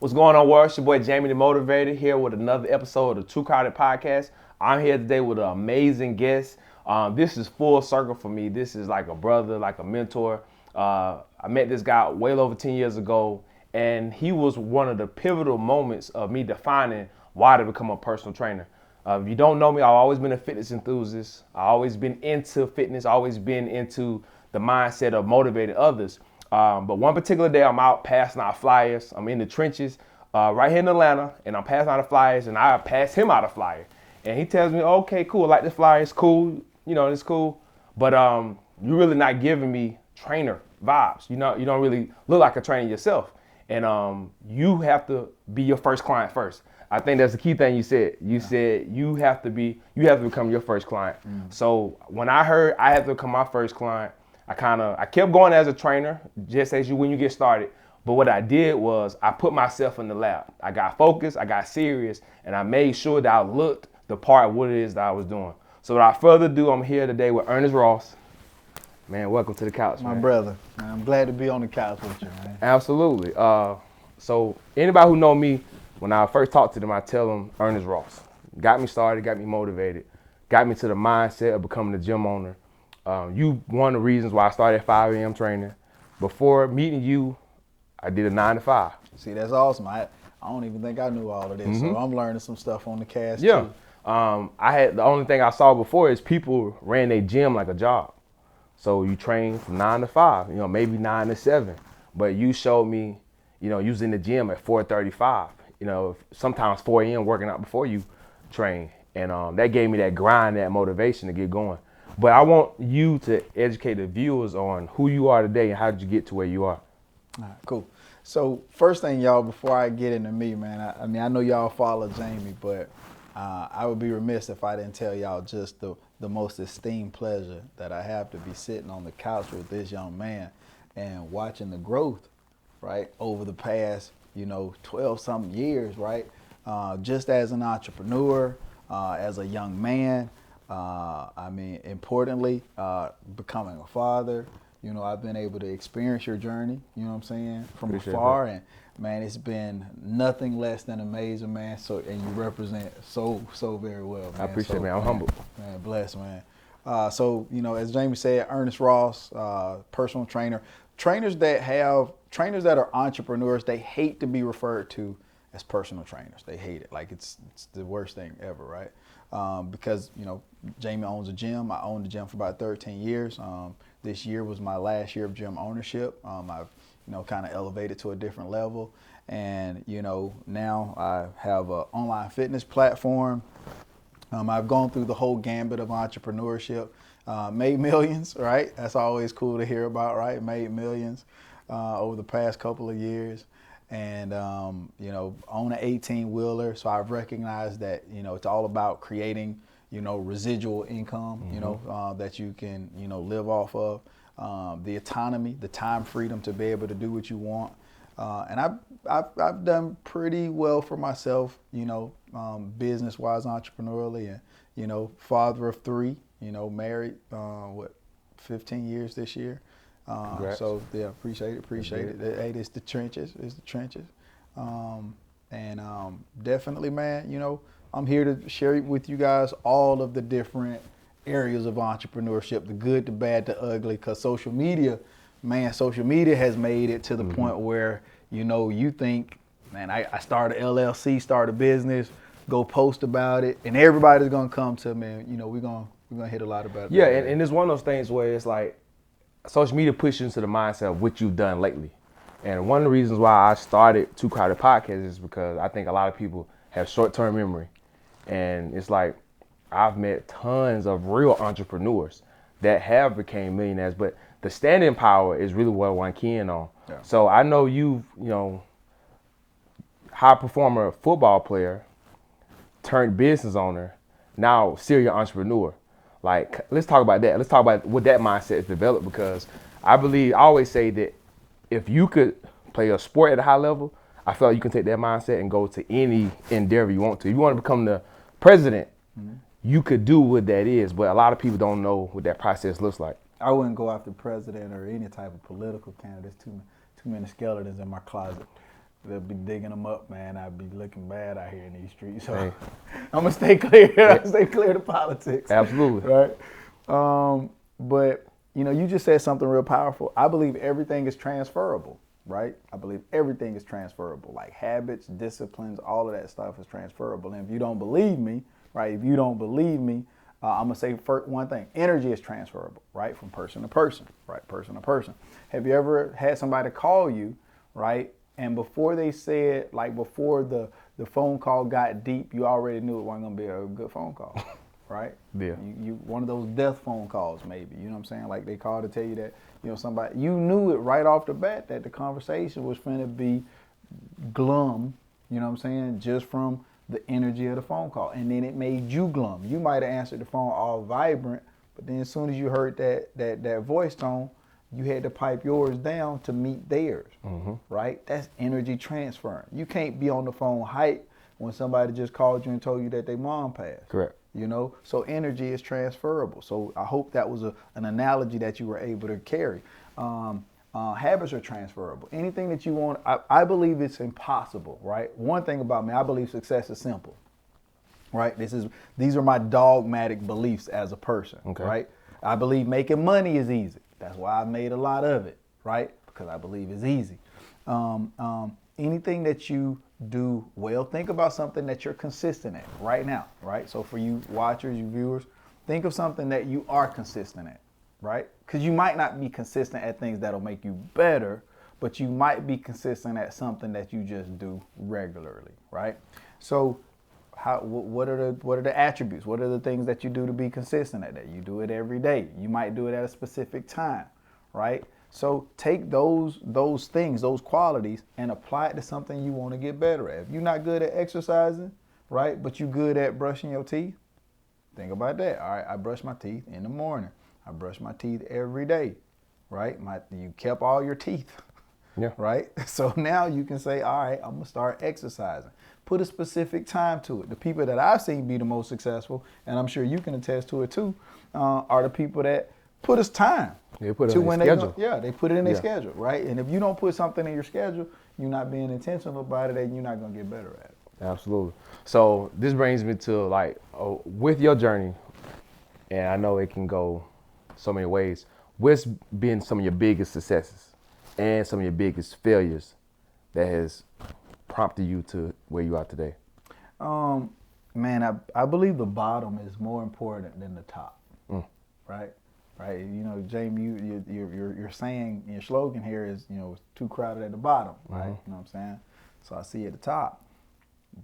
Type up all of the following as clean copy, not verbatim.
What's going on, world? It's your boy Jamie the Motivator here with another episode of the Too Crowded Podcast. I'm here today with an amazing guest. This is full circle for me. This is like a brother, like a mentor. I met this guy well over 10 years ago, and he was one of the pivotal moments of me defining why to become a personal trainer. If you don't know me, I've always been a fitness enthusiast. I've always been into fitness, always been into the mindset of motivating others. But one particular day, I'm out passing out flyers. I'm in the trenches right here in Atlanta, and I'm passing out the flyers, and I pass him out a flyer. And he tells me, okay, cool, I like this flyer, it's cool, it's cool. But you're really not giving me trainer vibes. You don't really look like a trainer yourself. And you have to be your first client first. I think that's the key thing you said. You said you have to become your first client. So when I heard I have to become my first client, I kept going as a trainer, just as when you get started. But what I did was I put myself in the lab. I got focused, I got serious, and I made sure that I looked the part of what it is that I was doing. So without further ado, I'm here today with Ernest Ross. Man, welcome to the couch, My man. brother. Man, I'm glad to be on the couch with you, man. Absolutely. So anybody who know me, when I first talk to them, I tell them Ernest Ross. Got me started, got me motivated, got me to the mindset of becoming a gym owner. You one of the reasons why I started at 5 a.m. training. Before meeting you, I did a 9 to 5. See, that's awesome. I don't even think I knew all of this, so I'm learning some stuff on the cast Yeah. too. The only thing I saw before is people ran their gym like a job. So you train from 9 to 5, maybe 9 to 7. But you showed me, you was in the gym at 4:35. Sometimes 4 a.m. working out before you train. And that gave me that grind, that motivation to get going. But I want you to educate the viewers on who you are today and how did you get to where you are. All right, cool. So first thing, y'all, before I get into me, man, I know y'all follow Jamie, but I would be remiss if I didn't tell y'all just the most esteemed pleasure that I have to be sitting on the couch with this young man and watching the growth, right, over the past, 12-something years, right, just as an entrepreneur, as a young man. Importantly, becoming a father, I've been able to experience your journey, from afar. And man, it's been nothing less than amazing, man. And you represent so very well, man. I appreciate it, man. I'm humbled. Man, blessed, man. As Jamie said, Ernest Ross, personal trainer. Trainers that are entrepreneurs, they hate to be referred to as personal trainers. They hate it. Like it's the worst thing ever, right? Because Jamie owns a gym. I owned the gym for about 13 years. This year was my last year of gym ownership. I've kind of elevated to a different level, and now I have an online fitness platform. I've gone through the whole gambit of entrepreneurship. Made millions, right? That's always cool to hear about, right? Made millions over the past couple of years. And, own an 18-wheeler. So I've recognized that, it's all about creating, residual income, that you can, live off of. The autonomy, the time freedom to be able to do what you want. And I've done pretty well for myself, business-wise, entrepreneurially, and, father of 3, married, 15 years this year. So yeah, appreciate it. Hey, it's the trenches. Definitely, man, I'm here to share with you guys all of the different areas of entrepreneurship, the good, the bad, the ugly, because social media has made it to the point where, you think, man, I start an LLC, start a business, go post about it, and everybody's going to come to me, we're going to hit a lot about it. Yeah, and it's one of those things where it's like, social media pushes you into the mindset of what you've done lately. And one of the reasons why I started Too Crowded Podcast is because I think a lot of people have short-term memory. And it's like, I've met tons of real entrepreneurs that have became millionaires, but the staying power is really what I'm keying on. Yeah. So I know you've, high performer football player, turned business owner, now serial entrepreneur. Like, let's talk about that. Let's talk about what that mindset is developed, because I always say that if you could play a sport at a high level, I feel like you can take that mindset and go to any endeavor you want to. If you want to become the president, you could do what that is, but a lot of people don't know what that process looks like. I wouldn't go after president or any type of political candidate. Too many skeletons in my closet. they'll be digging them up, man. I'd be looking bad out here in these streets. So Hey. I'm gonna stay clear. I'm gonna stay clear to politics. Absolutely. Right. But you just said something real powerful. I believe everything is transferable. Right. I believe everything is transferable. Like habits, disciplines, all of that stuff is transferable. And if you don't believe me, right? If you don't believe me, I'm gonna say first one thing: energy is transferable, right, from person to person, right, person to person. Have you ever had somebody call you, right, and before they said, like before the phone call got deep, you already knew it wasn't gonna be a good phone call, right? Yeah. You one of those death phone calls, maybe. You know what I'm saying? Like they call to tell you that somebody, you knew it right off the bat that the conversation was finna be glum. You know what I'm saying? Just from the energy of the phone call, and then it made you glum. You might have answered the phone all vibrant, but then as soon as you heard that voice tone, you had to pipe yours down to meet theirs, right? That's energy transferring. You can't be on the phone hype when somebody just called you and told you that their mom passed. Correct. So energy is transferable. So I hope that was an analogy that you were able to carry. Habits are transferable. Anything that you want, I believe it's impossible, right? One thing about me, I believe success is simple, right? These are my dogmatic beliefs as a person, right? I believe making money is easy. That's why I made a lot of it, right? Because I believe it's easy. Anything that you do well, think about something that you're consistent at right now, right? So for you watchers, you viewers, think of something that you are consistent at. Right? Because you might not be consistent at things that'll make you better, but you might be consistent at something that you just do regularly, right? So what are the attributes? What are the things that you do to be consistent at that? You do it every day. You might do it at a specific time, right? So take those things, those qualities, and apply it to something you want to get better at. If you're not good at exercising, right, but you're good at brushing your teeth, think about that. All right, I brush my teeth in the morning. I brush my teeth every day, right? You kept all your teeth, right? So now you can say, all right, I'm gonna start exercising. Put a specific time to it. The people that I've seen be the most successful, and I'm sure you can attest to it too, are the people that put us time. They put it in their schedule. They put it in their schedule, right? And if you don't put something in your schedule, you're not being intentional about it, and you're not gonna get better at it. Absolutely. So this brings me to with your journey, and I know it can go so many ways. What's been some of your biggest successes and some of your biggest failures that has prompted you to where you are today? Man, I believe the bottom is more important than the top, right? Right. Jamie, you're saying your slogan here is it's too crowded at the bottom, right? You know what I'm saying? So I see at the top,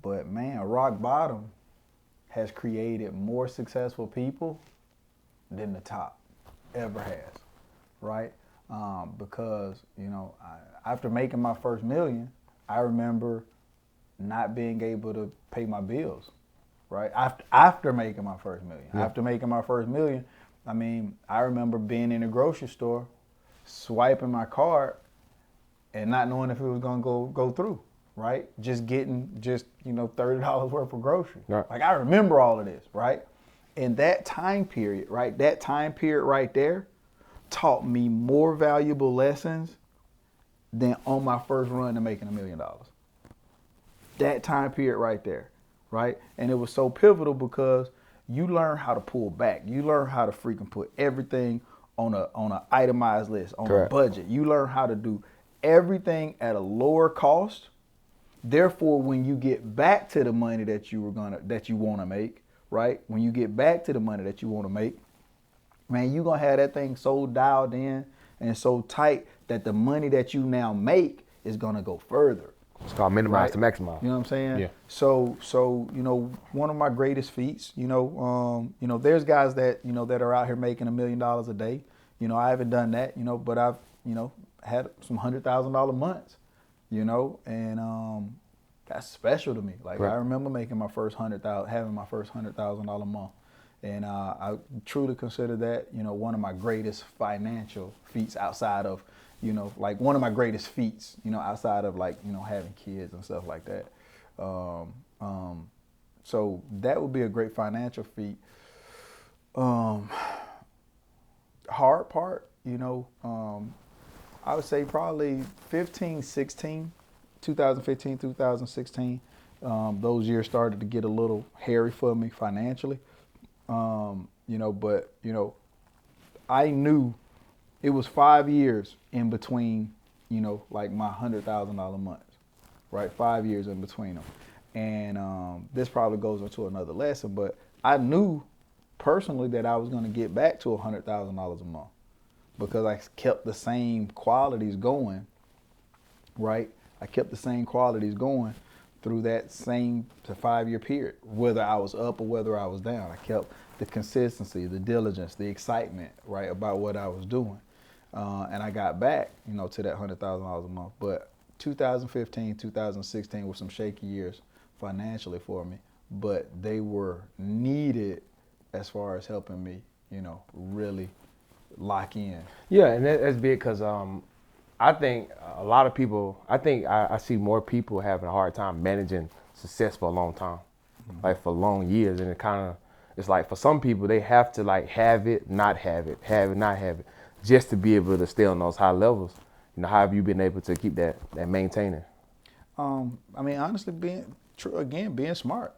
but man, rock bottom has created more successful people than the top ever has, right? Because after making my first million, I remember not being able to pay my bills, right? After making my first million, I remember being in a grocery store, swiping my card, and not knowing if it was gonna go through, right? Just getting $30 worth of groceries. Right. Like I remember all of this, right? And that time period, right? That time period right there taught me more valuable lessons than on my first run to making $1 million. That time period right there, right? And it was so pivotal because you learn how to pull back. You learn how to freaking put everything on a itemized list, on a budget. You learn how to do everything at a lower cost. Therefore, when you get back to the money that you want to make, right? When you get back to the money that you want to make, man, you're going to have that thing so dialed in and so tight that the money that you now make is going to go further. It's called minimize to maximize. You know what I'm saying? Yeah. So one of my greatest feats, there's guys that, that are out here making $1 million a day. I haven't done that, but I've, had some $100,000 months, and that's special to me. Like I remember making my first having my first $100,000 month. And I truly consider that, one of my greatest financial feats outside of, one of my greatest feats, outside of having kids and stuff like that. So that would be a great financial feat. Hard part, I would say probably 15, 16, 2015, 2016, those years started to get a little hairy for me financially. But I knew it was 5 years in between, like my $100,000 months, right? 5 years in between them. And this probably goes into another lesson, but I knew personally that I was going to get back to $100,000 a month because I kept the same qualities going, right? I kept the same qualities going through that same 5-year period, whether I was up or whether I was down. I kept the consistency, the diligence, the excitement, right, about what I was doing. And I got back, to that $100,000 a month. But 2015, 2016 were some shaky years financially for me, but they were needed as far as helping me, really lock in. Yeah, and that's big because I think a lot of people, I see more people having a hard time managing success for a long time, like for long years. And it's like for some people, they have to like have it, not have it, not have it, just to be able to stay on those high levels. How have you been able to keep that maintaining? Honestly, being smart,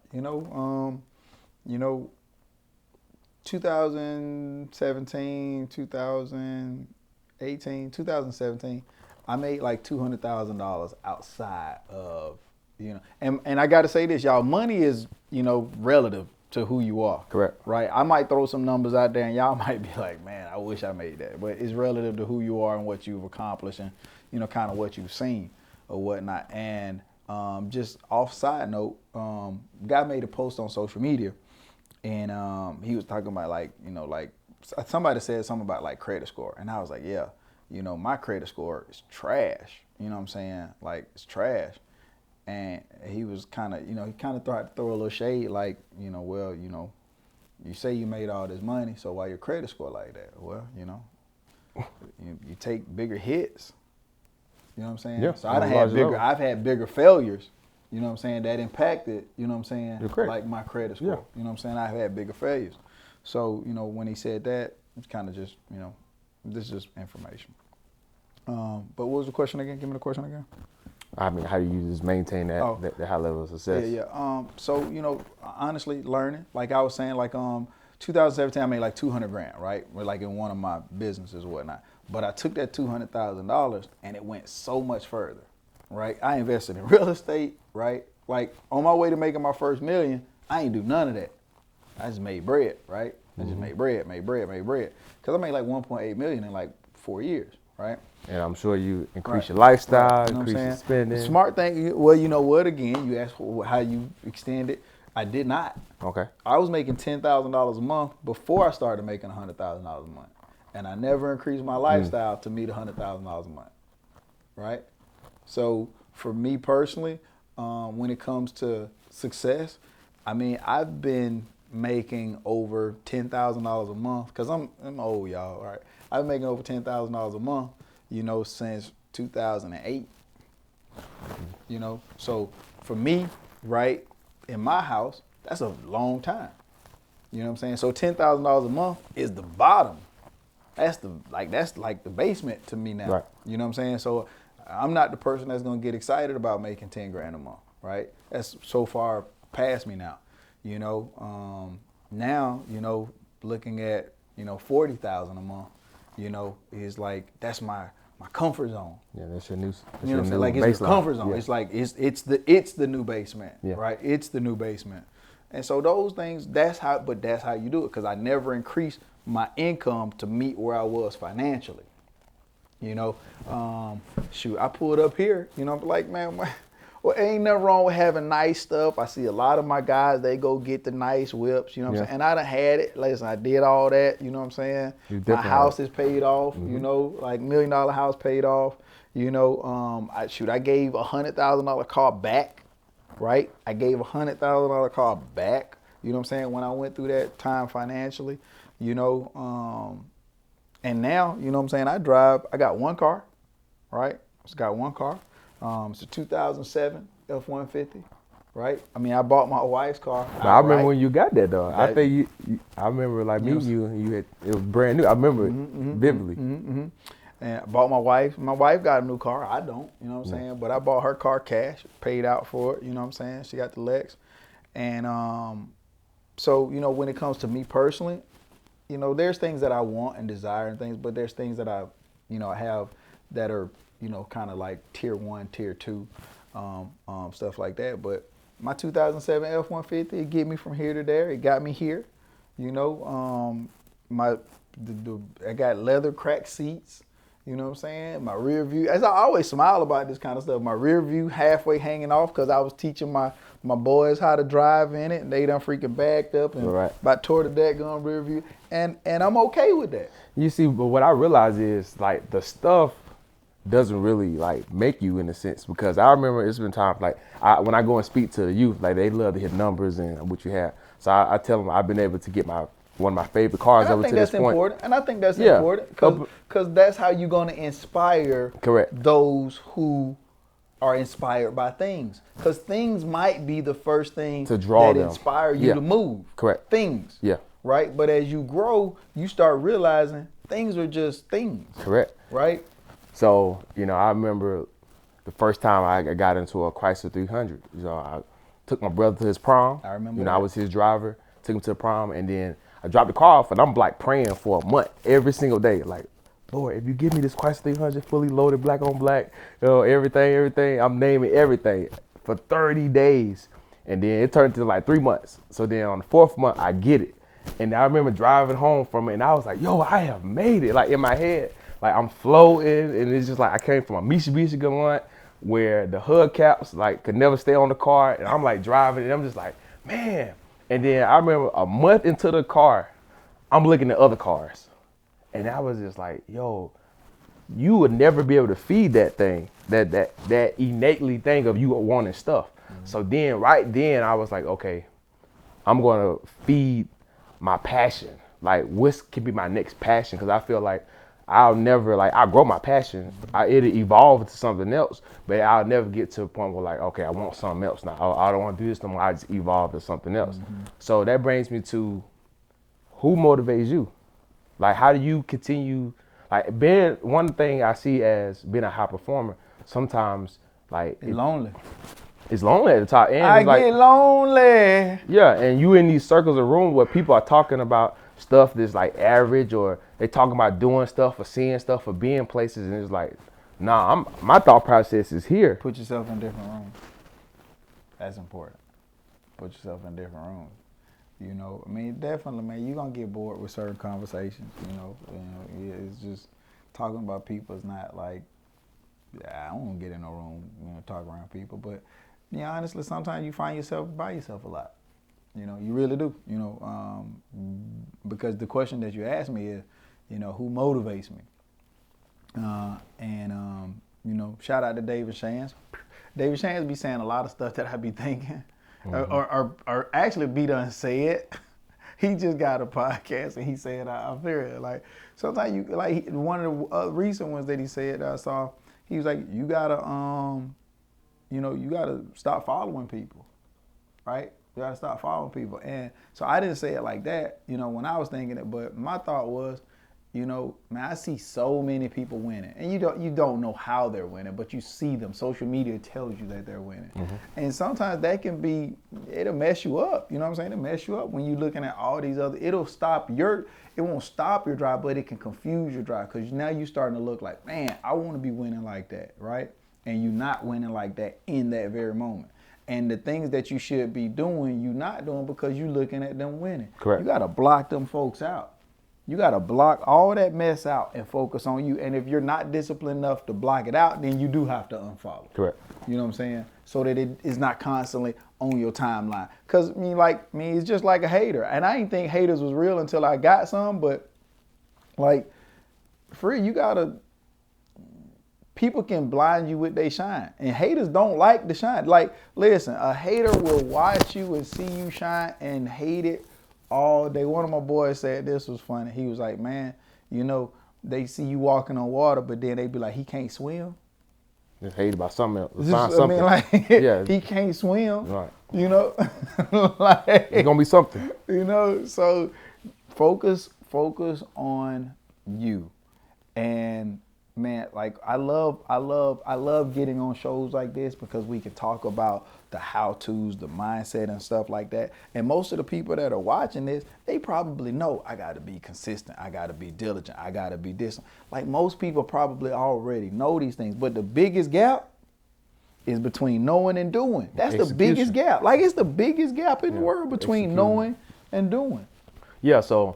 2017, 2018, 2017, I made like $200,000 outside of, and I got to say this, y'all, money is, relative to who you are. Correct. Right? I might throw some numbers out there and y'all might be like, man, I wish I made that. But it's relative to who you are and what you've accomplished and, kind of what you've seen or whatnot. And just off side note, guy made a post on social media and he was talking about like somebody said something about like credit score. And I was like, yeah, my credit score is trash. You know what I'm saying? Like it's trash. And he was kind of, he kind of tried to throw a little shade like, well, you say you made all this money, so why your credit score like that? Well, you take bigger hits. You know what I'm saying? Yeah. So I've had bigger failures, that impacted, like my credit score. Yeah. You know what I'm saying? I've had bigger failures. So, when he said that, it's kind of just, this is just information. But what was the question again? Give me the question again. How do you just maintain that high level of success? Yeah. So, honestly, learning, like I was saying, like 2017, I made like $200,000, right? Like in one of my businesses or whatnot. But I took that $200,000 and it went so much further, right? I invested in real estate, right? Like on my way to making my first $1 million, I ain't do none of that. I just made bread, right? I just made bread. Because I made like $1.8 million in like 4 years, right? And I'm sure you increase your lifestyle, You know increase your spending. The smart thing, well, you know what, again, you asked how you extend it. I did not. Okay. I was making $10,000 a month before I started making $100,000 a month. And I never increased my lifestyle to meet $100,000 a month, right? So for me personally, when it comes to success, I've been making over $10,000 a month, because I'm old, y'all, right? I've been making over $10,000 a month, since 2008, So for me, right, in my house, that's a long time. You know what I'm saying? So $10,000 a month is the bottom. That's like the basement to me now. Right. You know what I'm saying? So I'm not the person that's gonna get excited about making $10,000 a month, right? That's so far past me now. Now, looking at, 40,000 a month, is like, that's my comfort zone. Yeah, that's your new. You know what I'm saying? Like it's your comfort zone. Yeah. It's like it's the new basement, right? It's the new basement. And so those things, that's how you do it. Because I never increased my income to meet where I was financially. I pulled up here. Like, man, well, ain't nothing wrong with having nice stuff. I see a lot of my guys, they go get the nice whips. You know what I'm saying? And I done had it. Listen, I did all that. You know what I'm saying? My house is paid off. Like $1 million house paid off. I gave a $100,000 car back. Right? I gave a $100,000 car back, when I went through that time financially, and now, I got one car, right? Just got one car. It's a 2007 F-150, right? I bought my wife's car. I remember when you got that though. I think I remember like meeting you and it was brand new. I remember it vividly. And I bought my wife. My wife got a new car. I don't, you know what I'm saying? But I bought her car cash, paid out for it, you know what I'm saying? She got the Lex. And so, you know, when it comes to me personally, you know, there's things that I want and desire and things, but there's things that I have that are, you know, kind of like tier 1, tier 2, stuff like that. But my 2007 F-150, it get me from here to there. It got me here, you know. I got leather cracked seats, you know what I'm saying? My rear view, as I always smile about this kind of stuff, my rear view halfway hanging off because I was teaching my boys how to drive in it, and they done freaking backed up and about tore the deck on rear view, and I'm okay with that. You see, but what I realize is like the stuff doesn't really like make you in a sense, because I remember it's been times like when I go and speak to the youth, like they love to hit numbers and what you have. So I tell them I've been able to get one of my favorite cars over to this point. And I think that's important because that's how you're going to inspire those who are inspired by things. Because things might be the first thing to draw them, inspire you to move. Correct. Things. Yeah. Right? But as you grow, you start realizing things are just things. Correct. Right? So, you know, I remember the first time I got into a Chrysler 300. You know, I took my brother to his prom. I remember. You know, I was his driver, took him to the prom, and then I dropped the car off, and I'm like praying for a month every single day. Like, Lord, if you give me this Chrysler 300 fully loaded, black on black, you know, everything, I'm naming everything for 30 days. And then it turned to like 3 months. So then on the 4th month, I get it. And I remember driving home from it, and I was like, yo, I have made it. Like in my head, like I'm floating, and it's just like I came from a Mitsubishi Galant where the hubcaps like could never stay on the car, and I'm like driving, and I'm just like, man. And then I remember a month into the car, I'm looking at other cars, and I was just like, yo, you would never be able to feed that thing, that innately thing of you wanting stuff. Mm-hmm. So then, right then, I was like, okay, I'm gonna feed my passion. Like, what can be my next passion? Because I feel like I'll grow my passion. It'll evolve into something else, but I'll never get to a point where like, okay, I want something else now. I don't want to do this no more. I just evolve to something else. Mm-hmm. So that brings me to, who motivates you? Like, how do you continue? Like, one thing I see as being a high performer, sometimes like it's lonely. It's lonely at the top. And I get lonely. Yeah, and you in these circles of room where people are talking about stuff that's like average, or they talking about doing stuff or seeing stuff or being places, and it's like, nah, my thought process is here. Put yourself in different rooms. That's important. Put yourself in different rooms. You know, I mean, definitely, man, you're going to get bored with certain conversations, you know, it's just talking about people is not like, I don't want to get in no room, you know, talk around people, but, yeah, honestly, sometimes you find yourself by yourself a lot. You know, you really do, you know, because the question that you asked me is, you know, who motivates me? You know, shout out to David Shands. David Shands be saying a lot of stuff that I be thinking, or actually be done said. He just got a podcast and he said, I feel it. Like, sometimes you, like, one of the recent ones that he said that I saw, he was like, you gotta, you know, you gotta stop following people, right? You gotta stop following people. And so I didn't say it like that, you know, when I was thinking it, but my thought was, you know, man, I see so many people winning, and you don't know how they're winning, but you see them. Social media tells you that they're winning. Mm-hmm. And sometimes that can be, it'll mess you up. You know what I'm saying? It'll mess you up when you're looking at all these other, it won't stop your drive, but it can confuse your drive, because now you're starting to look like, man, I want to be winning like that, right? And you're not winning like that in that very moment. And the things that you should be doing, you're not doing because you're looking at them winning. Correct. You got to block them folks out. You got to block all that mess out and focus on you. And if you're not disciplined enough to block it out, then you do have to unfollow. Correct. You know what I'm saying? So that it is not constantly on your timeline. Because, it's just like a hater. And I didn't think haters was real until I got some. But, like, you got to, people can blind you with their shine. And haters don't like the shine. Like, listen, a hater will watch you and see you shine and hate it all day. One of my boys said this was funny. He was like, man, you know, they see you walking on water, but then they be like, he can't swim. Just hate about something else. He can't swim. Right. You know? Like, it's gonna be something. You know, so focus on you. And man, like I love getting on shows like this because we can talk about the how-tos, the mindset and stuff like that. And most of the people that are watching this, they probably know I got to be consistent, I got to be diligent, I got to be this. Like most people probably already know these things, but the biggest gap is between knowing and doing. That's the biggest gap. Like it's the biggest gap in the world between knowing and doing. Yeah, so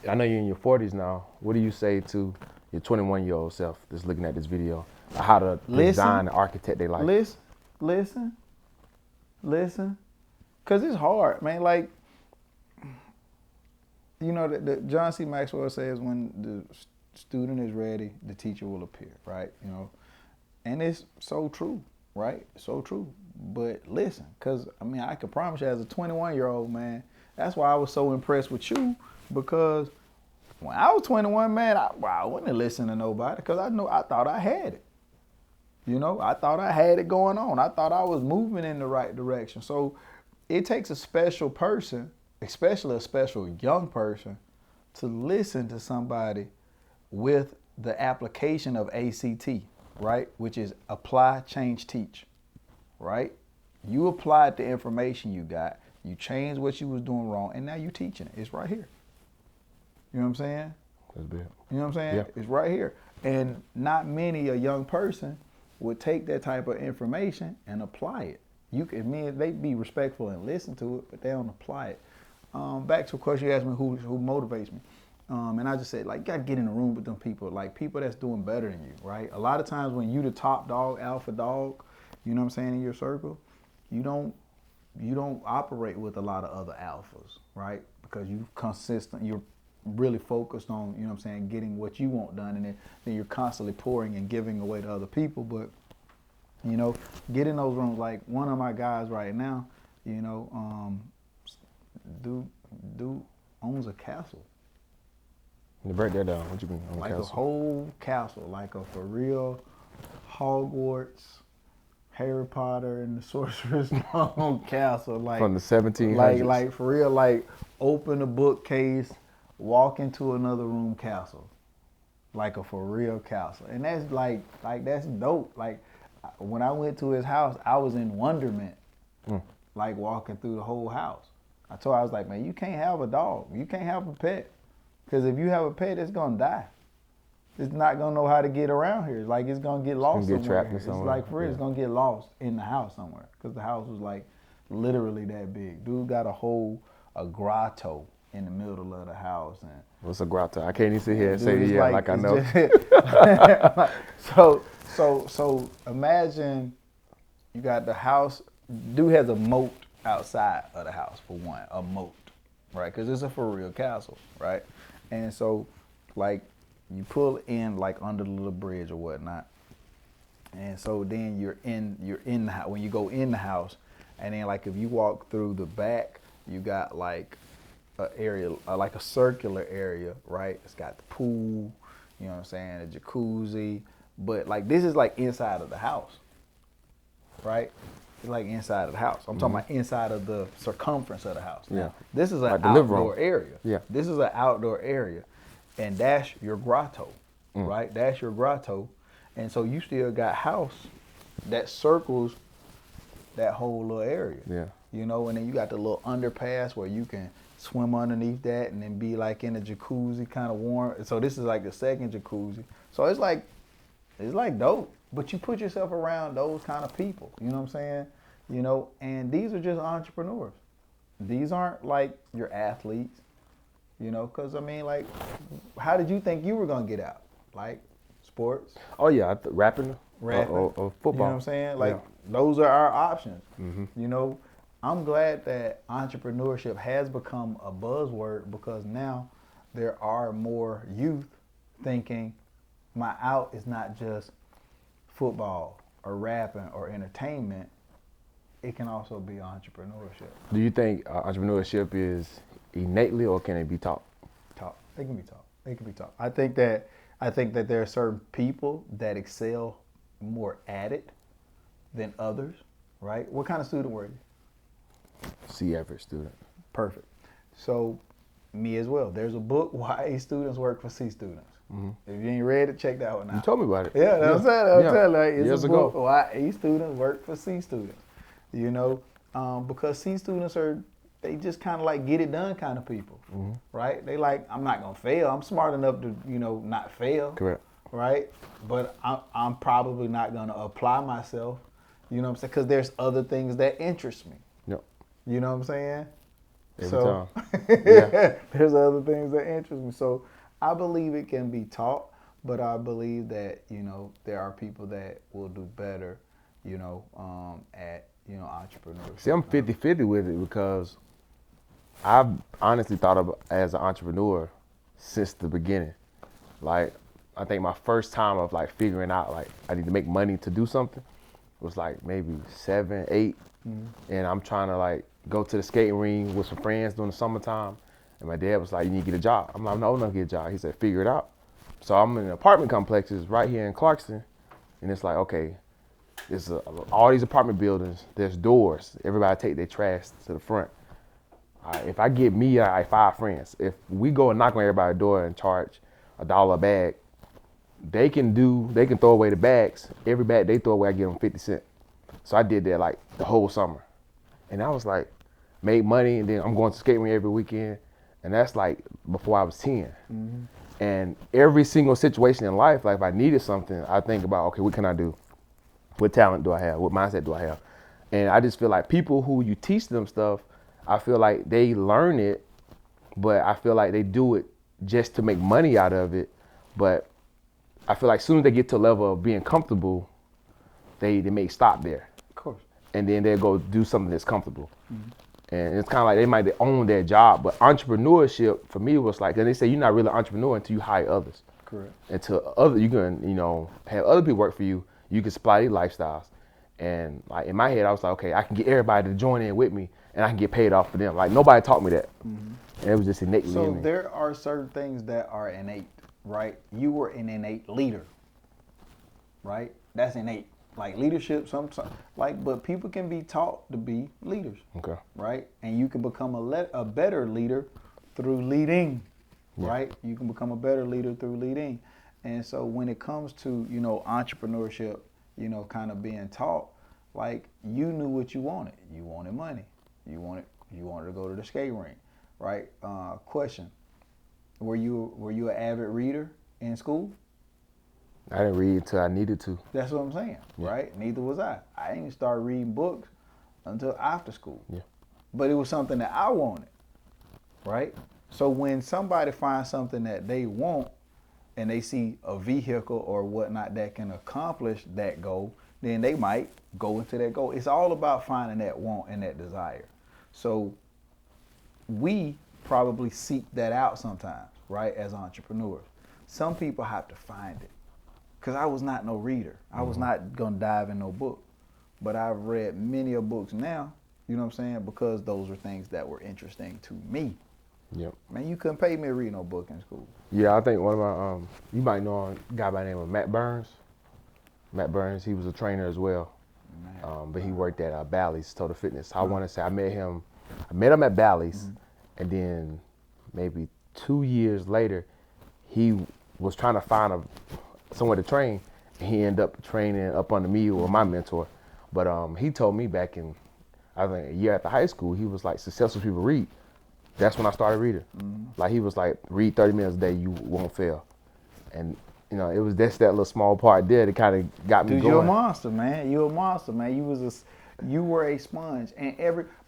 I know you're in your 40s now. What do you say to your 21-year-old self that's looking at this video? How to design and architect their life? Listen. Because it's hard, man. Like, you know, the John C. Maxwell says when the student is ready, the teacher will appear, right? You know, and it's so true, right? So true. But listen, because, I mean, I can promise you as a 21-year-old, man, that's why I was so impressed with you, because when I was 21, man, I wasn't listening to nobody because I thought I had it. You know, I thought I had it going on. I thought I was moving in the right direction. So it takes a special person, especially a special young person, to listen to somebody with the application of ACT, right? Which is apply, change, teach, right? You applied the information you got, you changed what you was doing wrong, and now you teaching it. It's right here. You know what I'm saying? That's big. You know what I'm saying? Yeah. It's right here. And not many a young person would take that type of information and apply it. They be respectful and listen to it, but they don't apply it. Back to a question you asked me, who motivates me? And I just said, like, you gotta get in the room with them people, like people that's doing better than you, right? A lot of times when you the top dog, alpha dog, you know what I'm saying, in your circle, you don't operate with a lot of other alphas, right? Because you're really focused on, you know what I'm saying, getting what you want done, and then you're constantly pouring and giving away to other people. But, you know, get in those rooms. Like one of my guys right now, you know, dude owns a castle. You break that down. What you mean? Like a whole castle, like a for real Hogwarts, Harry Potter and the Sorcerer's Stone castle, like from the 1700s. Like for real, like open a bookcase, walk into another room castle, like a for real castle. And that's like that's dope. Like when I went to his house, I was in wonderment, like walking through the whole house. I was like, man, you can't have a dog. You can't have a pet. Because if you have a pet, it's going to die. It's not going to know how to get around here. Like it's going to get lost somewhere. It's like for real, it's going to get lost in the house somewhere. Because the house was like literally that big. Dude got a grotto in the middle of the house. And what's a grotto? I can't even sit here and say like I know. So imagine you got the house. Dude has a moat outside of the house, for one, a moat, right? Because it's a for real castle, right? And so, like, you pull in like under the little bridge or whatnot, and so then you're in the house. When you go in the house, and then like if you walk through the back, you got like a area, like a circular area, right? It's got the pool, you know what I'm saying, a jacuzzi, but like this is like inside of the house, right? It's like inside of the house. I'm talking about inside of the circumference of the house. Now, this is an like outdoor area. Yeah. This is an outdoor area, and that's your grotto, right? That's your grotto, and so you still got house that circles that whole little area. Yeah. You know, and then you got the little underpass where you can swim underneath that and then be like in a jacuzzi, kind of warm. So this is like the second jacuzzi. So it's like dope. But you put yourself around those kind of people, you know what I'm saying? You know, and these are just entrepreneurs. These aren't like your athletes, you know, because I mean, like, how did you think you were going to get out? Like, sports? Oh, yeah, rapping. Or football. You know what I'm saying? Like, those are our options. You know, I'm glad that entrepreneurship has become a buzzword because now there are more youth thinking my out is not just football or rapping or entertainment. It can also be entrepreneurship. Do you think entrepreneurship is innately or can it be taught? Taught. It can be taught. It can be taught. I think that there are certain people that excel more at it than others, right? What kind of student were you? C average student. Perfect. So me as well. There's a book, Why A Students Work for C Students. If you ain't read it, check that one out. You told me about it. Yeah, that's what I'm saying. Like, it's Years a book ago. why A students work for C students. You know, because C students they just kind of like get it done kind of people, right? They like, I'm not gonna fail. I'm smart enough to, not fail. Correct. Right? But I'm probably not gonna apply myself. You know what I'm saying? Because there's other things that interest me. Yep. You know what I'm saying? Every time. There's other things that interest me. So I believe it can be taught, but I believe that, there are people that will do better, at, entrepreneurship. See, I'm 50-50 with it because I've honestly thought of as an entrepreneur since the beginning. Like, I think my first time of like figuring out like I need to make money to do something was like maybe 7, 8. And I'm trying to like go to the skating ring with some friends during the summertime. And my dad was like, you need to get a job. I'm like, I'm not old enough to get a job. He said, figure it out. So I'm in apartment complexes right here in Clarkston. And it's like, okay, there's all these apartment buildings, there's doors. Everybody take their trash to the front. If I get me like 5 friends, if we go and knock on everybody's door and charge $1 a bag, they can throw away the bags. Every bag they throw away, I give them 50 cents. So I did that like the whole summer. And I was like, made money, and then I'm going to skate ring every weekend. And that's like before I was 10. And every single situation in life, like if I needed something, I think about, okay, what can I do? What talent do I have? What mindset do I have? And I just feel like people who you teach them stuff, I feel like they learn it, but I feel like they do it just to make money out of it. But I feel like as soon as they get to a level of being comfortable, they may stop there. Of course. And then they'll go do something that's comfortable. And it's kind of like they might own their job. But entrepreneurship for me was like, and they say you're not really an entrepreneur until you hire others. Correct. Until you can, have other people work for you. You can supply their lifestyles. And like in my head, I was like, okay, I can get everybody to join in with me, and I can get paid off for them. Like nobody taught me that, and it was just innately in me. So there are certain things that are innate, right? You were an innate leader, right? That's innate. Like leadership, sometimes, but people can be taught to be leaders, Okay. right? And you can become a better leader through leading, right? You can become a better leader through leading. And so when it comes to, entrepreneurship, kind of being taught, like you knew what you wanted. You wanted money. You wanted to go to the skate ring, right? Question: Were you an avid reader in school? I didn't read until I needed to. That's what I'm saying, right? Neither was I. I didn't start reading books until after school. Yeah. But it was something that I wanted, right? So when somebody finds something that they want and they see a vehicle or whatnot that can accomplish that goal, then they might go into that goal. It's all about finding that want and that desire. So we probably seek that out sometimes, right, as entrepreneurs. Some people have to find it. Because I was not no reader. I was not going to dive in no book. But I've read many of books now, you know what I'm saying, because those were things that were interesting to me. Yep. Man, you couldn't pay me to read no book in school. Yeah, I think one of my, you might know a guy by the name of Matt Burns. Matt Burns, he was a trainer as well. But he worked at Bally's Total Fitness. I want to say I met him at Bally's, and then maybe 2 years later, he was trying to find somewhere to train, and he ended up training up under me or my mentor. But he told me back in, I think a year after high school, he was like, successful people read. That's when I started reading. Like he was like, read 30 minutes a day, you won't fail. And it was that little small part there that kind of got me going. Dude, you're a monster, man. You're a monster, man. You were a sponge,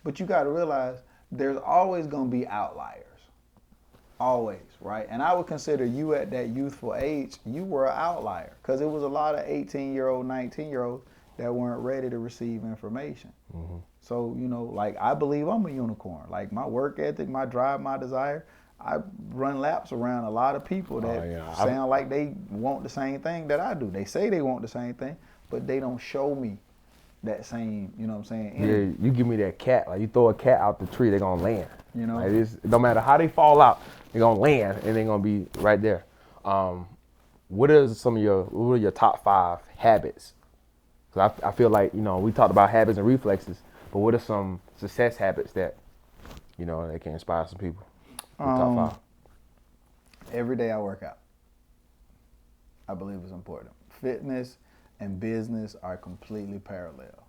but you got to realize there's always gonna be outliers. Always, right? And I would consider you at that youthful age, you were an outlier because it was a lot of 18-year-old, 19-year-olds that weren't ready to receive information. So, like I believe I'm a unicorn. Like my work ethic, my drive, my desire, I run laps around a lot of people that sound like they want the same thing that I do. They say they want the same thing, but they don't show me that same, you know what I'm saying? Yeah, you give me that cat. Like you throw a cat out the tree, they're going to land. Like no matter how they fall out, they're going to land and they're going to be right there. What are your top 5 habits? Because I feel like, we talked about habits and reflexes, but what are some success habits that, that can inspire some people? Top 5. Every day I work out. I believe is important. Fitness and business are completely parallel.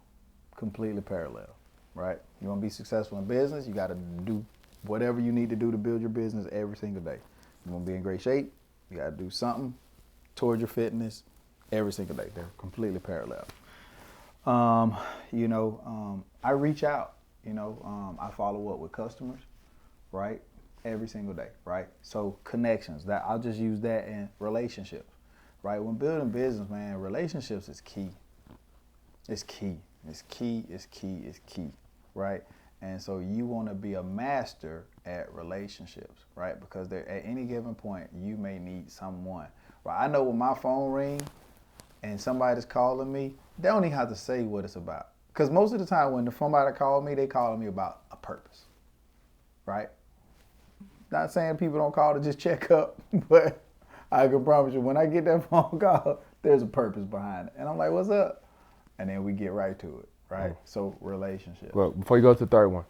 Completely parallel, right? You want to be successful in business, you got to do whatever you need to do to build your business every single day. You want to be in great shape, you got to do something towards your fitness every single day. They're completely parallel. I reach out, I follow up with customers, right? Every single day, right? So connections, that I'll just use that in relationships, right? When building business, man, relationships is key. It's key. It's key, it's key, it's key, right? And so you want to be a master at relationships, right? Because at any given point, you may need someone, right? I know when my phone rings and somebody's calling me, they don't even have to say what it's about. Because most of the time when somebody calls me, they calling me about a purpose, right? Not saying people don't call to just check up, but I can promise you when I get that phone call, there's a purpose behind it. And I'm like, what's up? And then we get right to it, right? So relationships. Well, before you go to the third one,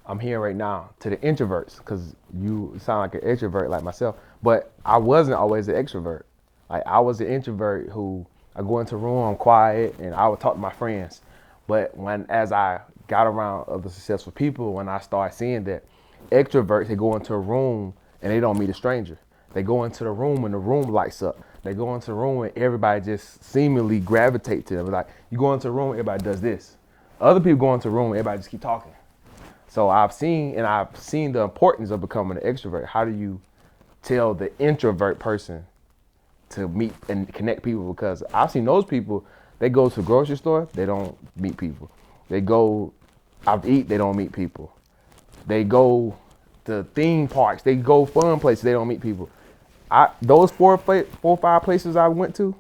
I'm here right now to the introverts, because you sound like an extrovert like myself, but I wasn't always an extrovert. Like I was an introvert who I go into a room, I'm quiet, and I would talk to my friends. But as I got around other successful people, when I started seeing that extroverts, they go into a room and they don't meet a stranger. They go into the room and the room lights up. They go into the room and everybody just seemingly gravitate to them. Like you go into a room, everybody does this. Other people go into a room, everybody just keep talking. So I've seen the importance of becoming an extrovert. How do you tell the introvert person to meet and connect people? Because I've seen those people, they go to the grocery store, they don't meet people. They go out to eat, they don't meet people. They go to theme parks, they go fun places, they don't meet people. Those four or five places I went to,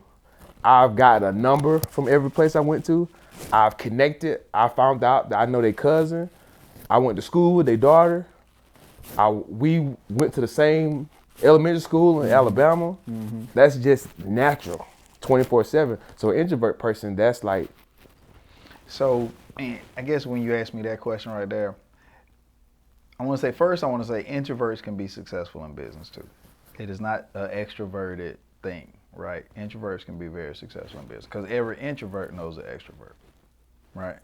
I've got a number from every place I went to. I've connected. I found out that I know their cousin. I went to school with their daughter. We went to the same elementary school in Alabama. Mm-hmm. That's just natural, 24/7. So an introvert person, that's like. So, man, I guess when you ask me that question right there, I want to say introverts can be successful in business too. It is not an extroverted thing, right? Introverts can be very successful in business because every introvert knows an extrovert, right?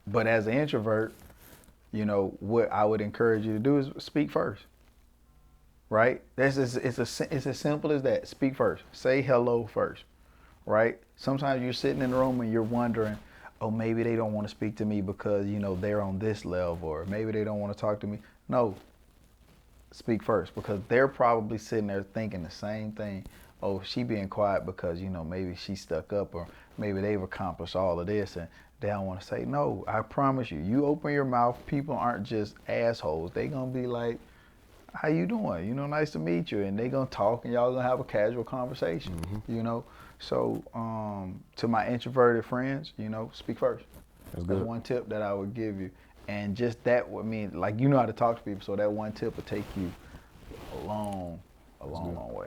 But as an introvert, what I would encourage you to do is speak first, right? It's as simple as that. Speak first. Say hello first, right? Sometimes you're sitting in the room and you're wondering, oh, maybe they don't want to speak to me because, they're on this level, or maybe they don't want to talk to me. No, speak first, because they're probably sitting there thinking the same thing. Oh, she being quiet because, maybe she stuck up, or maybe they've accomplished all of this and they don't want to say. No, I promise you open your mouth, people aren't just assholes. They gonna be like, how you doing? Nice to meet you. And they gonna talk and y'all gonna have a casual conversation, So to my introverted friends, speak first. That's one tip that I would give you. And just that would mean, like, you know how to talk to people, so that one tip will take you a long way.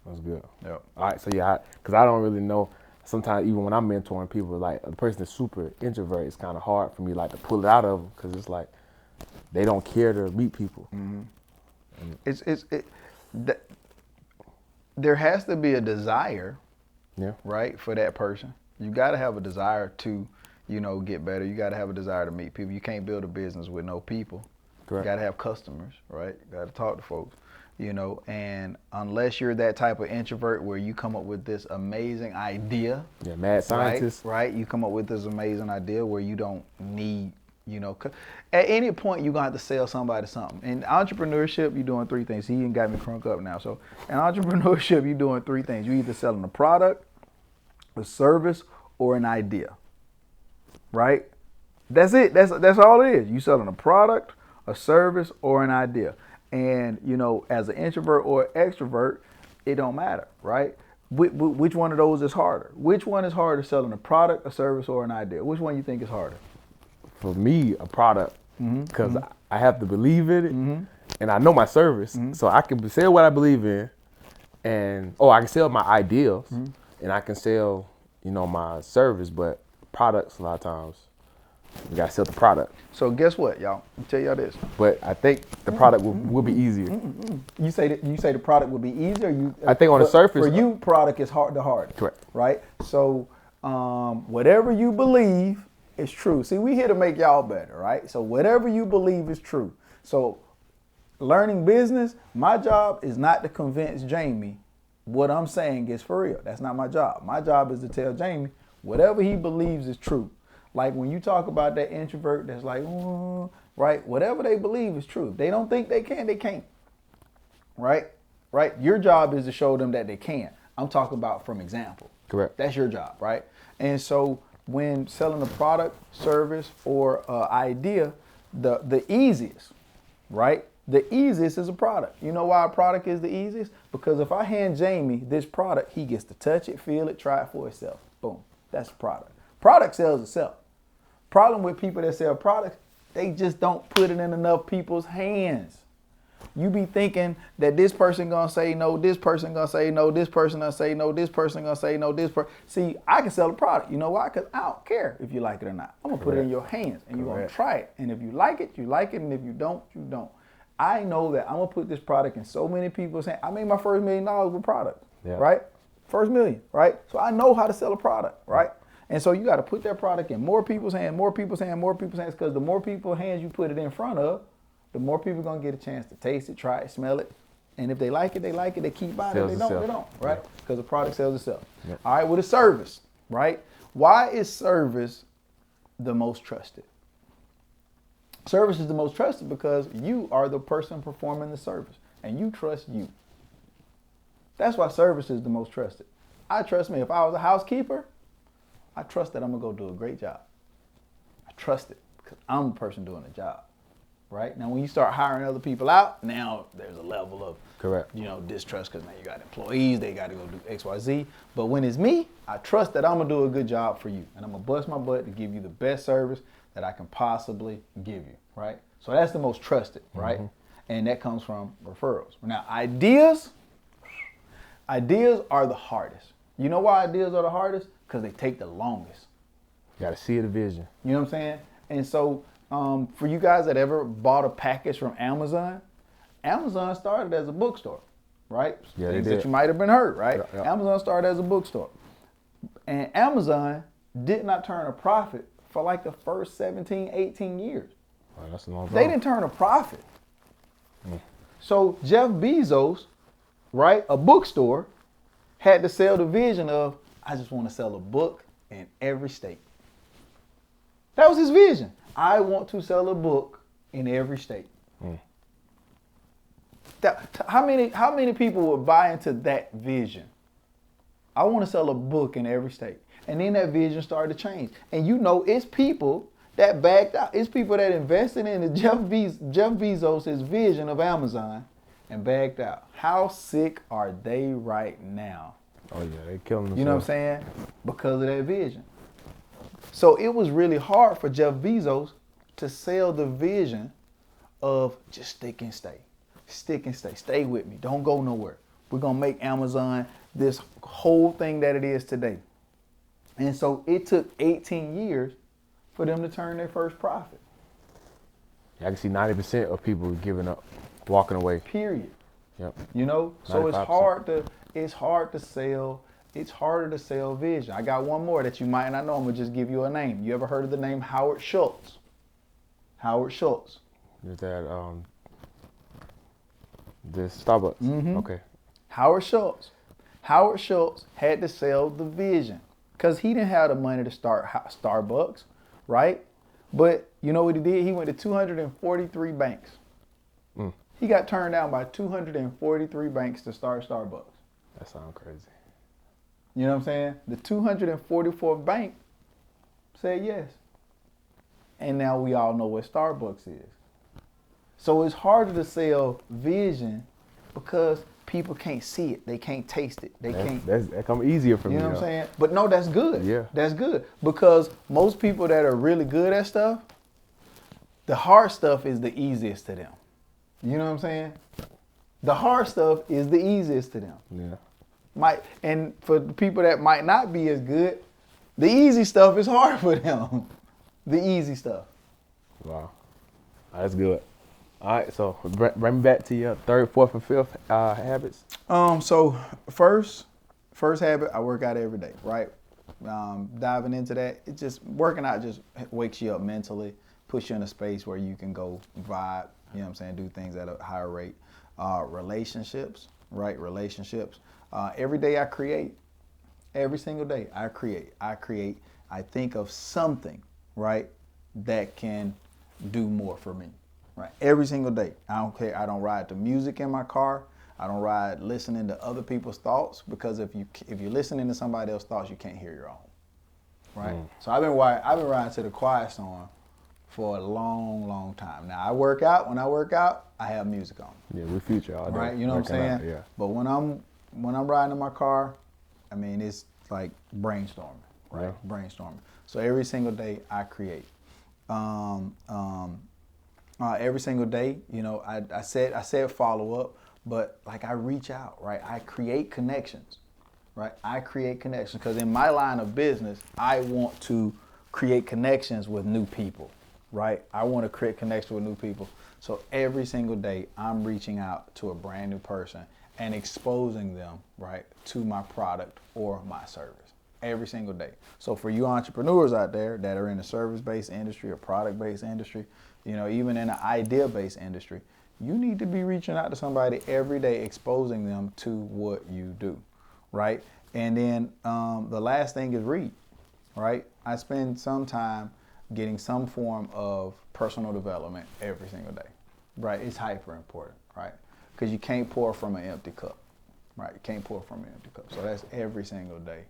That's good. Yep. All right, so yeah, because I don't really know. Sometimes even when I'm mentoring people, like a person that's super introvert, it's kind of hard for me like to pull it out of them, because it's like they don't care to meet people. Mm-hmm. There has to be a desire, right, for that person. You got to have a desire to, get better. You got to have a desire to meet people. You can't build a business with no people. Correct. You got to have customers, right? You got to talk to folks. And unless you're that type of introvert where you come up with this amazing idea. Yeah, mad scientist. Right? You come up with this amazing idea where you don't need, at any point you're going to have to sell somebody something. In entrepreneurship, you're doing three things. He ain't got me crunk up now. So in entrepreneurship, you're doing three things. You're either selling a product, a service, or an idea. Right? That's it. That's all it is. You selling a product, a service, or an idea. And, as an introvert or extrovert, it don't matter, right? Which one of those is harder? Which one is harder, selling a product, a service, or an idea? Which one you think is harder? For me, a product, because I have to believe in it, and I know my service, so I can sell what I believe in, and I can sell my ideals, and I can sell, my service, but products a lot of times, You gotta sell the product. So guess what, y'all? I'll tell y'all this. But I think the product will be easier. You say the product would be easier. I think on the surface, for you, product is the hardest. Correct. Right. So whatever you believe is true. See, we here to make y'all better, right? So whatever you believe is true. So learning business, my job is not to convince Jamie what I'm saying is for real. That's not my job. My job is to tell Jamie whatever he believes is true. Like when you talk about that introvert that's like, right? Whatever they believe is true. If they don't think they can, they can't. Right? Right? Your job is to show them that they can. I'm talking about from example. Correct. That's your job, right? And so when selling a product, service, or idea, the easiest, right? The easiest is a product. You know why a product is the easiest? Because if I hand Jamie this product, he gets to touch it, feel it, try it for himself. Boom. That's a product. Product sells itself. Problem with people that sell products, they just don't put it in enough people's hands. You be thinking that this person gonna say no, this person gonna say no, this person gonna say no, this person gonna say no, See, I can sell a product. You know why? Because I don't care if you like it or not. I'm gonna put it in your hands and you're gonna try it. And if you like it, you like it. And if you don't, you don't. I know that I'm gonna put this product in so many people's hands. I made my first $1 million with product, right? First million, right? So I know how to sell a product, right? And so you got to put that product in more people's hands, because the more people's hands you put it in front of, the more people are going to get a chance to taste it, try it, smell it. And if they like it, they like it. They keep buying it. If they don't, they don't, right? Because the product sells itself. Yep. All right, with a service, right? Why is service the most trusted? Service is the most trusted because you are the person performing the service, and you trust you. That's why service is the most trusted. I trust me. If I was a housekeeper, I trust that I'm going to go do a great job. I trust it because I'm the person doing the job, right? Now, when you start hiring other people out, now there's a level of, distrust because now you got employees. They got to go do X, Y, Z. But when it's me, I trust that I'm going to do a good job for you. And I'm going to bust my butt to give you the best service that I can possibly give you, right? So that's the most trusted, right? Mm-hmm. And that comes from referrals. Now, ideas are the hardest. You know why ideas are the hardest? Because they take the longest. You gotta see the vision. You know what I'm saying? And so for you guys that ever bought a package from Amazon, Amazon started as a bookstore, right? Yeah, Things they did. that you might have been heard, right? Yeah. Amazon started as a bookstore. And Amazon did not turn a profit for like the first 17, 18 years. Oh, that's a long time. They didn't turn a profit. So Jeff Bezos, right, a bookstore, had to sell the vision of, I just want to sell a book in every state. That was his vision. I want to sell a book in every state. How many people would buy into that vision? I want to sell a book in every state. And then that vision started to change. And it's people that backed out. It's people that invested in the Jeff Bezos' vision of Amazon and backed out. How sick are they right now? Oh yeah, they killing themselves. You know what I'm saying? Because of that vision. So it was really hard for Jeff Bezos to sell the vision of just stick and stay. Stick and stay. Stay with me. Don't go nowhere. We're going to make Amazon this whole thing that it is today. And so it took 18 years for them to turn their first profit. I can see 90% of people giving up, walking away. Period. Yep. So it's hard to sell. It's harder to sell vision. I got one more that you might not know. I'm gonna just give you a name. You ever heard of the name Howard Schultz? Howard Schultz. Is that this Starbucks? Mm-hmm. Okay. Howard Schultz. Howard Schultz had to sell the vision because he didn't have the money to start Starbucks, right? But you know what he did? He went to 243 banks. He got turned down by 243 banks to start Starbucks. That sounds crazy. You know what I'm saying? The 244th bank said yes. And now we all know what Starbucks is. So it's harder to sell vision because people can't see it. They can't taste it. That come easier for me. You know what I'm saying? But no, that's good. Yeah. That's good. Because most people that are really good at stuff, the hard stuff is the easiest to them. You know what I'm saying? The hard stuff is the easiest to them. Yeah. And for the people that might not be as good, the easy stuff is hard for them. The easy stuff. Wow. That's good. All right, so bring me back to your third, fourth, and fifth habits. So first habit, I work out every day, right? Diving into that, it just working out just wakes you up mentally, puts you in a space where you can go vibe, you know what I'm saying, do things at a higher rate. Relationships, right? Relationships. Every day I create. Every single day I create. I think of something, right, that can do more for me, right? Every single day. I don't care. I don't ride to music in my car. I don't ride listening to other people's thoughts, because if you're listening to somebody else's thoughts, you can't hear your own, right? So I've been riding to the quiet storm for a long, long time. Now I work out. When I work out, I have music on. Yeah, we feature all day. Right, you know what I'm saying? Out, yeah. But when I'm riding in my car, I mean, it's like brainstorming, right? Yeah. Brainstorming. So every single day I create. Every single day, you know, I said follow up, but like I reach out, right? I create connections, right? I create connections because in my line of business, I want to create connections with new people, right? I want to create connections with new people. So every single day, I'm reaching out to a brand new person and exposing them, right, to my product or my service every single day. So for you entrepreneurs out there that are in a service-based industry or product-based industry, you know, even in an idea-based industry, you need to be reaching out to somebody every day, exposing them to what you do, right? And then the last thing is read, right? I spend some time getting some form of personal development every single day, right? It's hyper important, right? Because you can't pour from an empty cup, right? You can't pour from an empty cup. So that's every single day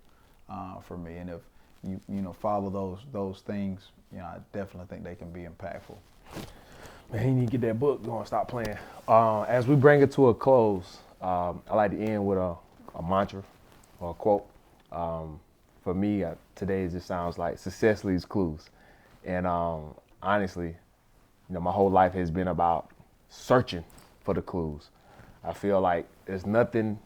for me. And if you know follow those things, you know, I definitely think they can be impactful. Man, you need to get that book going. Stop playing. As we bring it to a close, I like to end with a mantra or a quote. For me, today it just sounds like success leaves clues. And honestly, you know, my whole life has been about searching for the clues. I feel like there's nothing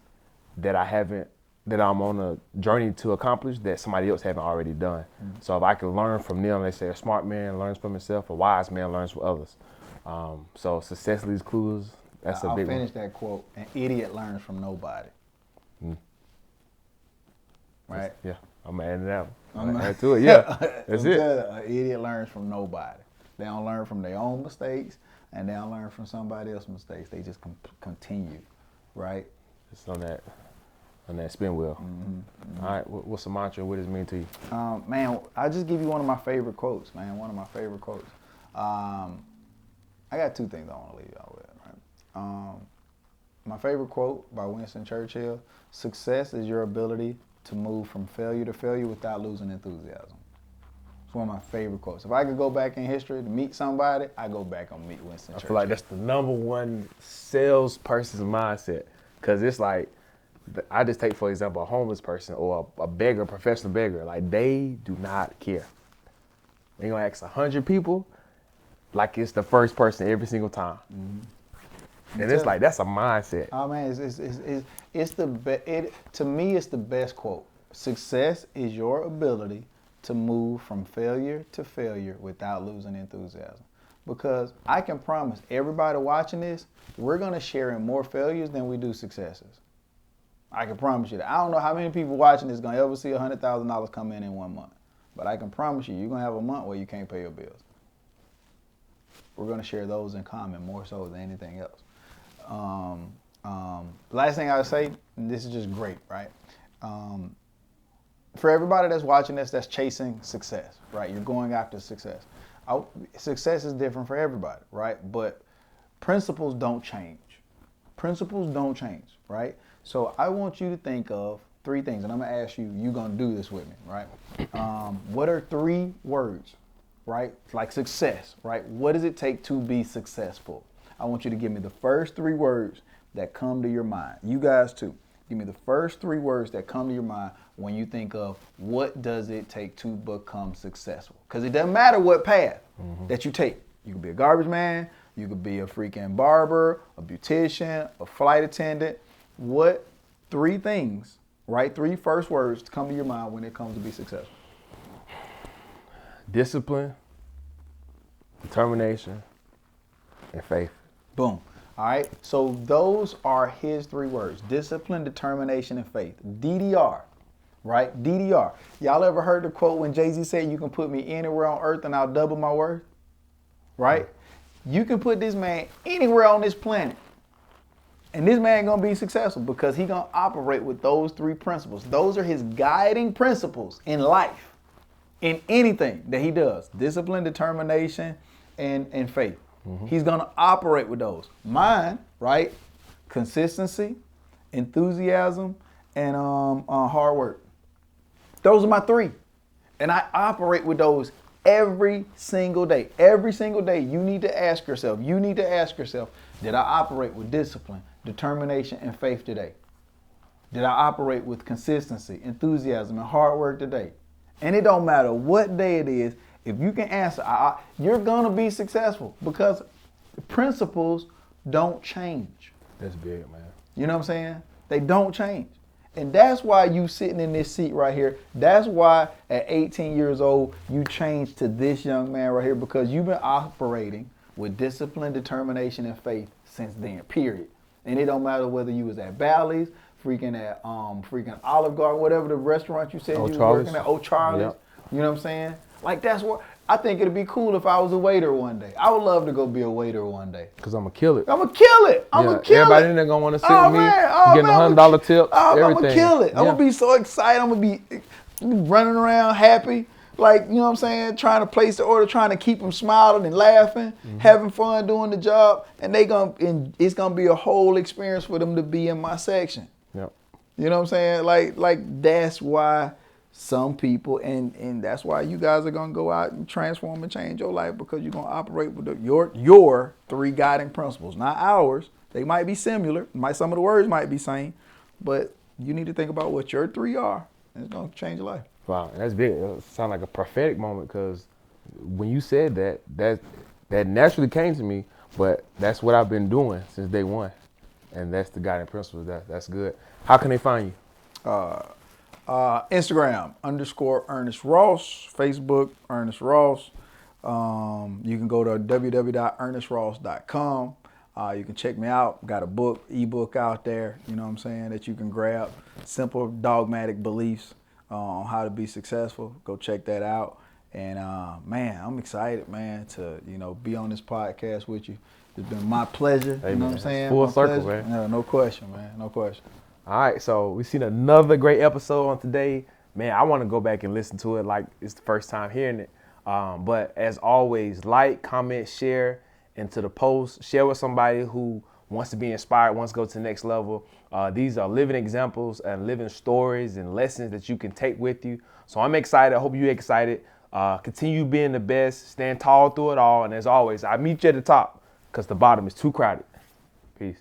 that I'm on a journey to accomplish that somebody else haven't already done. Mm-hmm. So if I can learn from them, they say a smart man learns from himself, a wise man learns from others. So success leaves clues. That's a big one. I'll finish that quote. An idiot learns from nobody. Right? Yeah, I'm adding that one. I'm add to it. Yeah, that's it. An idiot learns from nobody. They don't learn from their own mistakes, and they don't learn from somebody else's mistakes. They just continue, right? It's on that spin wheel. Mm-hmm. All right, what's the mantra? What does it mean to you? Man, I'll just give you one of my favorite quotes, man. One of my favorite quotes. I got two things I want to leave y'all with, right? My favorite quote by Winston Churchill: "Success is your ability to move from failure to failure without losing enthusiasm." It's one of my favorite quotes. If I could go back in history to meet somebody, I go back and meet Winston Churchill. I feel like that's the number one salesperson's mindset, because it's like, I just take, for example, a homeless person or a beggar, a professional beggar. Like, they do not care. They're going to ask 100 people like it's the first person every single time. Mm-hmm. And it's like, that's a mindset. Oh, man, it's to me, it's the best quote. Success is your ability to move from failure to failure without losing enthusiasm. Because I can promise everybody watching this, we're going to share in more failures than we do successes. I can promise you that. I don't know how many people watching this going to ever see $100,000 come in 1 month. But I can promise you, you're going to have a month where you can't pay your bills. We're going to share those in common more so than anything else. Last thing I would say, and this is just great, right? For everybody that's watching this, that's chasing success, right? You're going after success. Success is different for everybody, right? But principles don't change. Principles don't change, right? So I want you to think of 3 things, and I'm going to ask you, you're going to do this with me, right? What are 3 words, right? Like success, right? What does it take to be successful? I want you to give me the first 3 words that come to your mind. You guys too. Give me the first 3 words that come to your mind when you think of what does it take to become successful. Because it doesn't matter what path that you take. You could be a garbage man. You could be a freaking barber, a beautician, a flight attendant. What 3 things, right? 3 first words to come to your mind when it comes to be successful? Discipline, determination, and faith. Boom. All right. So those are his 3 words: discipline, determination, and faith. DDR. Right? DDR. Y'all ever heard the quote when Jay-Z said, "You can put me anywhere on earth and I'll double my worth"? Right? You can put this man anywhere on this planet, and this man gonna be successful because he gonna operate with those 3 principles. Those are his guiding principles in life, in anything that he does: discipline, determination, and faith. He's gonna operate with those. Mine, right? Consistency, enthusiasm, and hard work. Those are my 3, and I operate with those every single day. Every single day, you need to ask yourself. Did I operate with discipline, determination, and faith today? Did I operate with consistency, enthusiasm, and hard work today? And it don't matter what day it is. If you can answer, you're gonna be successful because principles don't change. That's big, man. You know what I'm saying? They don't change. And that's why you sitting in this seat right here. That's why at 18 years old, you changed to this young man right here, because you've been operating with discipline, determination, and faith since then, period. And it don't matter whether you was at Bally's, freaking at freaking Olive Garden, whatever the restaurant you said you was working at, O'Charlie's. Yep. You know what I'm saying? Like, that's what I think it'd be cool if I was a waiter one day. I would love to go be a waiter one day. Cause I'm gonna kill it. I'm gonna kill it. Everybody in there gonna want to sit with me, getting $100 tips, everything. I'm gonna kill it. I'm gonna be so excited. I'm gonna be running around happy, like, you know what I'm saying, trying to place the order, trying to keep them smiling and laughing, having fun doing the job, and it's gonna be a whole experience for them to be in my section. Yep. You know what I'm saying? Like that's why some people, and that's why you guys are gonna go out and transform and change your life, because you're gonna operate with your 3 guiding principles, not ours. They might be similar, some of the words might be same, but you need to think about what your 3 are, and it's gonna change your life. Wow, that's big. It sounds like a prophetic moment, because when you said that naturally came to me, but that's what I've been doing since day one, and that's the guiding principles. That's good. How can they find you? Instagram _Ernest Ross, Facebook Ernest Ross. You can go to www.ernestross.com. You can check me out. Got a ebook out there, you know what I'm saying, that you can grab. Simple dogmatic beliefs on how to be successful. Go check that out. And man, I'm excited, man, to be on this podcast with you. It's been my pleasure. Hey, you know man, what I'm saying? full My circle, pleasure. man. Yeah, no question, man. No question. All right, so we've seen another great episode on today. Man, I want to go back and listen to it like it's the first time hearing it. But as always, like, comment, share into the post. Share with somebody who wants to be inspired, wants to go to the next level. These are living examples and living stories and lessons that you can take with you. So I'm excited. I hope you're excited. Continue being the best. Stand tall through it all. And as always, I meet you at the top because the bottom is too crowded. Peace.